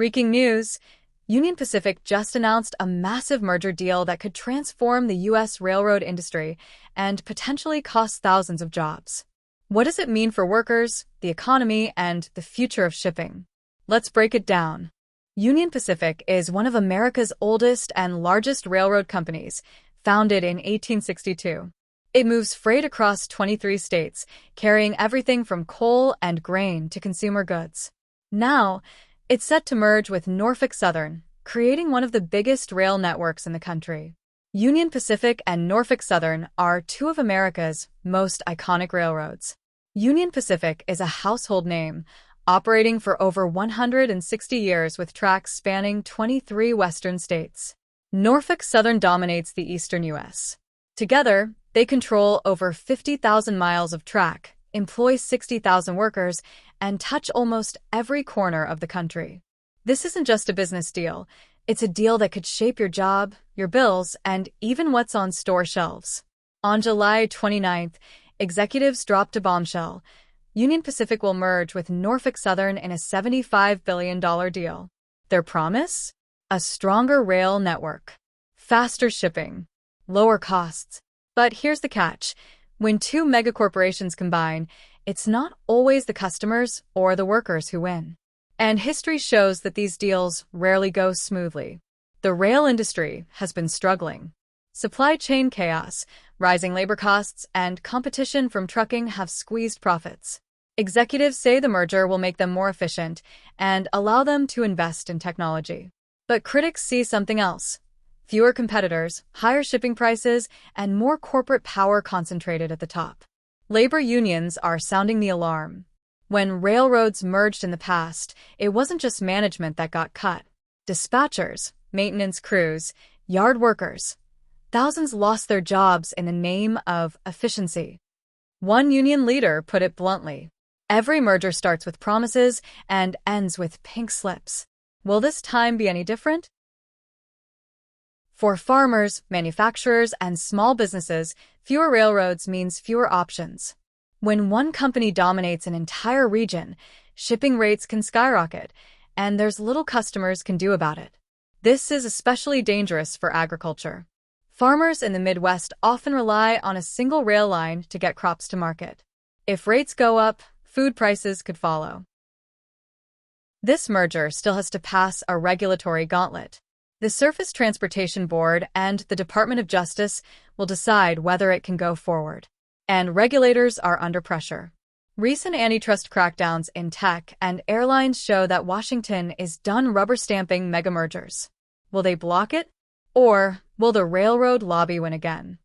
Breaking news: Union Pacific just announced a massive merger deal that could transform the U.S. railroad industry and potentially cost thousands of jobs. What does it mean for workers, the economy, and the future of shipping? Let's break it down. Union Pacific is one of America's oldest and largest railroad companies, founded in 1862. It moves freight across 23 states, carrying everything from coal and grain to consumer goods. Now, it's set to merge with Norfolk Southern, creating one of the biggest rail networks in the country. Union Pacific and Norfolk Southern are two of America's most iconic railroads. Union Pacific is a household name, operating for over 160 years with tracks spanning 23 western states. Norfolk Southern dominates the eastern U.S. Together, they control over 50,000 miles of track, employ 60,000 workers, and touch almost every corner of the country. This isn't just a business deal. It's a deal that could shape your job, your bills, and even what's on store shelves. On July 29th, executives dropped a bombshell. Union Pacific will merge with Norfolk Southern in a $75 billion deal. Their promise? A stronger rail network, faster shipping, lower costs. But here's the catch. When two megacorporations combine, it's not always the customers or the workers who win. And history shows that these deals rarely go smoothly. The rail industry has been struggling. Supply chain chaos, rising labor costs, and competition from trucking have squeezed profits. Executives say the merger will make them more efficient and allow them to invest in technology. But critics see something else: fewer competitors, higher shipping prices, and more corporate power concentrated at the top. Labor unions are sounding the alarm. When railroads merged in the past, it wasn't just management that got cut. Dispatchers, maintenance crews, yard workers. Thousands lost their jobs in the name of efficiency. One union leader put it bluntly: every merger starts with promises and ends with pink slips. Will this time be any different? For farmers, manufacturers, and small businesses, fewer railroads means fewer options. When one company dominates an entire region, shipping rates can skyrocket, and there's little customers can do about it. This is especially dangerous for agriculture. Farmers in the Midwest often rely on a single rail line to get crops to market. If rates go up, food prices could follow. This merger still has to pass a regulatory gauntlet. The Surface Transportation Board and the Department of Justice will decide whether it can go forward. And regulators are under pressure. Recent antitrust crackdowns in tech and airlines show that Washington is done rubber-stamping mega mergers. Will they block it? Or will the railroad lobby win again?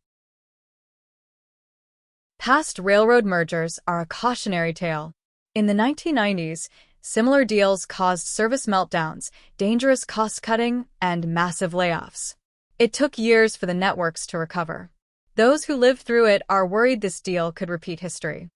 Past railroad mergers are a cautionary tale. In the 1990s, similar deals caused service meltdowns, dangerous cost-cutting, and massive layoffs. It took years for the networks to recover. Those who lived through it are worried this deal could repeat history.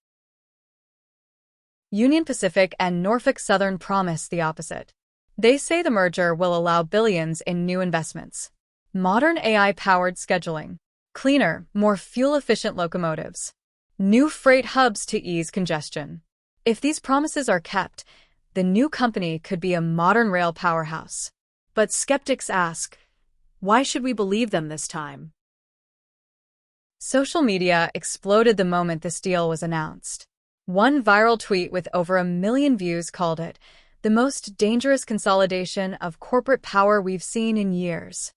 Union Pacific and Norfolk Southern promise the opposite. They say the merger will allow billions in new investments. Modern AI-powered scheduling, cleaner, more fuel-efficient locomotives, new freight hubs to ease congestion. If these promises are kept, the new company could be a modern rail powerhouse. But skeptics ask, why should we believe them this time? Social media exploded the moment this deal was announced. One viral tweet with over 1 million views called it the most dangerous consolidation of corporate power we've seen in years.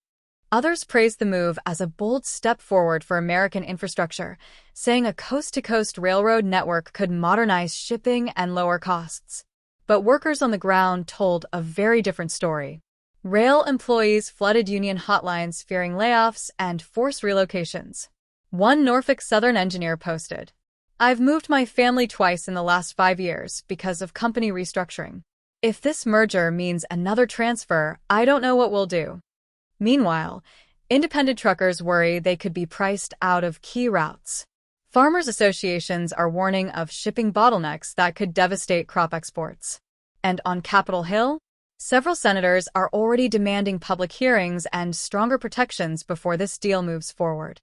Others praised the move as a bold step forward for American infrastructure, saying a coast-to-coast railroad network could modernize shipping and lower costs. But workers on the ground told a very different story. Rail employees flooded union hotlines fearing layoffs and forced relocations. One Norfolk Southern engineer posted, "I've moved my family twice in the last 5 years because of company restructuring. If this merger means another transfer, I don't know what we'll do." Meanwhile, independent truckers worry they could be priced out of key routes. Farmers' associations are warning of shipping bottlenecks that could devastate crop exports. And on Capitol Hill, several senators are already demanding public hearings and stronger protections before this deal moves forward.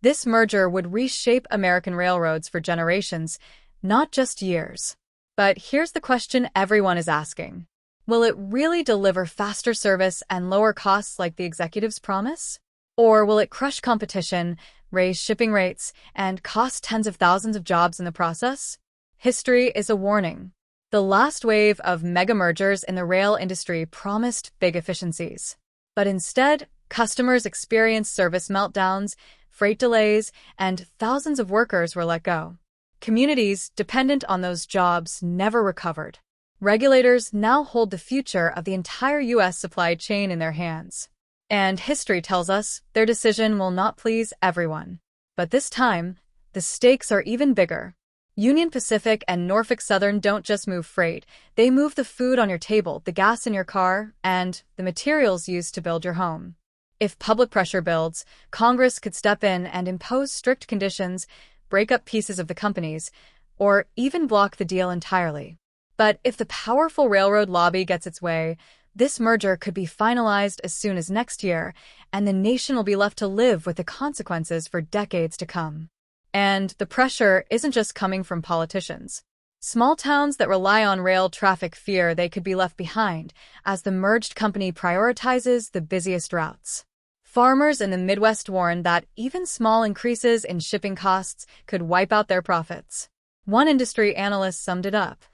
This merger would reshape American railroads for generations, not just years. But here's the question everyone is asking. Will it really deliver faster service and lower costs like the executives promise? Or will it crush competition, raise shipping rates, and cost tens of thousands of jobs in the process? History is a warning. The last wave of mega mergers in the rail industry promised big efficiencies. But instead, customers experienced service meltdowns, freight delays, and thousands of workers were let go. Communities dependent on those jobs never recovered. Regulators now hold the future of the entire U.S. supply chain in their hands. And history tells us their decision will not please everyone. But this time, the stakes are even bigger. Union Pacific and Norfolk Southern don't just move freight, they move the food on your table, the gas in your car, and the materials used to build your home. If public pressure builds, Congress could step in and impose strict conditions, break up pieces of the companies, or even block the deal entirely. But if the powerful railroad lobby gets its way, this merger could be finalized as soon as next year, and the nation will be left to live with the consequences for decades to come. And the pressure isn't just coming from politicians. Small towns that rely on rail traffic fear they could be left behind as the merged company prioritizes the busiest routes. Farmers in the Midwest warn that even small increases in shipping costs could wipe out their profits. One industry analyst summed it up.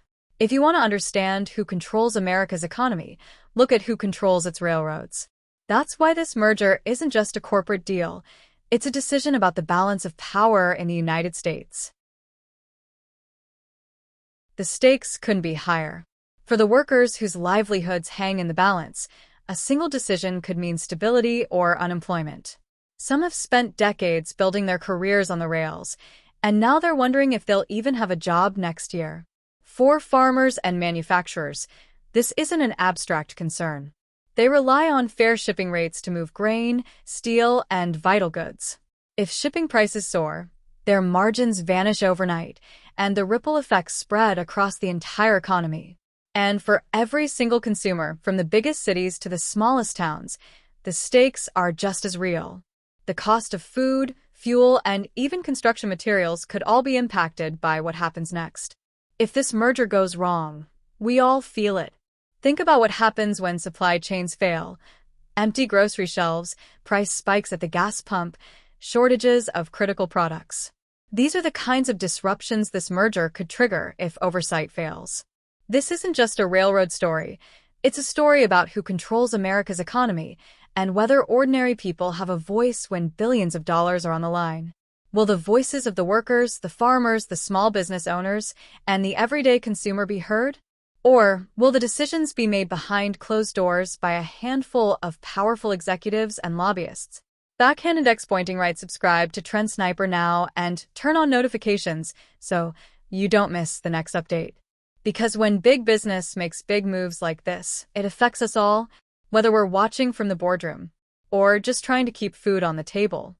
If you want to understand who controls America's economy, look at who controls its railroads. That's why this merger isn't just a corporate deal. It's a decision about the balance of power in the United States. The stakes couldn't be higher. For the workers whose livelihoods hang in the balance, a single decision could mean stability or unemployment. Some have spent decades building their careers on the rails, and now they're wondering if they'll even have a job next year. For farmers and manufacturers, this isn't an abstract concern. They rely on fair shipping rates to move grain, steel, and vital goods. If shipping prices soar, their margins vanish overnight, and the ripple effects spread across the entire economy. And for every single consumer, from the biggest cities to the smallest towns, the stakes are just as real. The cost of food, fuel, and even construction materials could all be impacted by what happens next. If this merger goes wrong, we all feel it. Think about what happens when supply chains fail. Empty grocery shelves, price spikes at the gas pump, shortages of critical products. These are the kinds of disruptions this merger could trigger if oversight fails. This isn't just a railroad story. It's a story about who controls America's economy and whether ordinary people have a voice when billions of dollars are on the line. Will the voices of the workers, the farmers, the small business owners, and the everyday consumer be heard? Or will the decisions be made behind closed doors by a handful of powerful executives and lobbyists? Backhand index pointing right, subscribe to Trend Sniper now and turn on notifications so you don't miss the next update. Because when big business makes big moves like this, it affects us all, whether we're watching from the boardroom or just trying to keep food on the table.